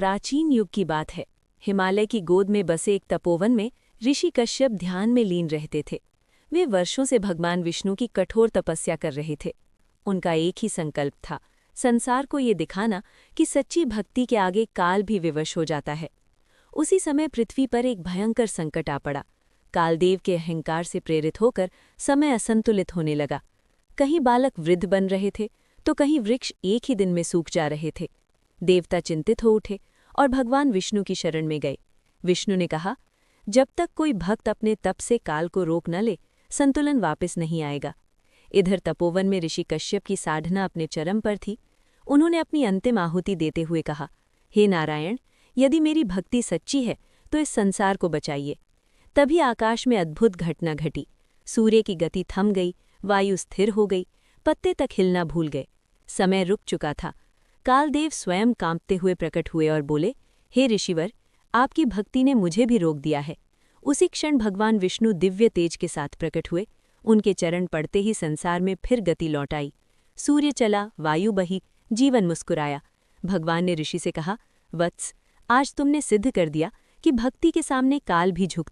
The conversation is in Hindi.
प्राचीन युग की बात है। हिमालय की गोद में बसे एक तपोवन में ऋषि कश्यप ध्यान में लीन रहते थे। वे वर्षों से भगवान विष्णु की कठोर तपस्या कर रहे थे। उनका एक ही संकल्प था, संसार को ये दिखाना कि सच्ची भक्ति के आगे काल भी विवश हो जाता है। उसी समय पृथ्वी पर एक भयंकर संकट आ पड़ा। कालदेव के अहंकार से प्रेरित होकर समय असंतुलित होने लगा। कहीं बालक वृद्ध बन रहे थे तो कहीं वृक्ष एक ही दिन में सूख जा रहे थे। देवता चिंतित हो उठे और भगवान विष्णु की शरण में गए। विष्णु ने कहा, जब तक कोई भक्त अपने तप से काल को रोक न ले, संतुलन वापस नहीं आएगा। इधर तपोवन में ऋषि कश्यप की साधना अपने चरम पर थी। उन्होंने अपनी अंतिम आहुति देते हुए कहा, हे नारायण, यदि मेरी भक्ति सच्ची है तो इस संसार को बचाइए। तभी आकाश में अद्भुत घटना घटी। सूर्य की गति थम गई, वायु स्थिर हो गई, पत्ते तक हिलना भूल गए। समय रुक चुका था। कालदेव स्वयं कांपते हुए प्रकट हुए और बोले, हे ऋषिवर, आपकी भक्ति ने मुझे भी रोक दिया है। उसी क्षण भगवान विष्णु दिव्य तेज के साथ प्रकट हुए। उनके चरण पड़ते ही संसार में फिर गति लौट आई। सूर्य चला, वायु बही, जीवन मुस्कुराया। भगवान ने ऋषि से कहा, वत्स, आज तुमने सिद्ध कर दिया कि भक्ति के सामने काल भी झुकता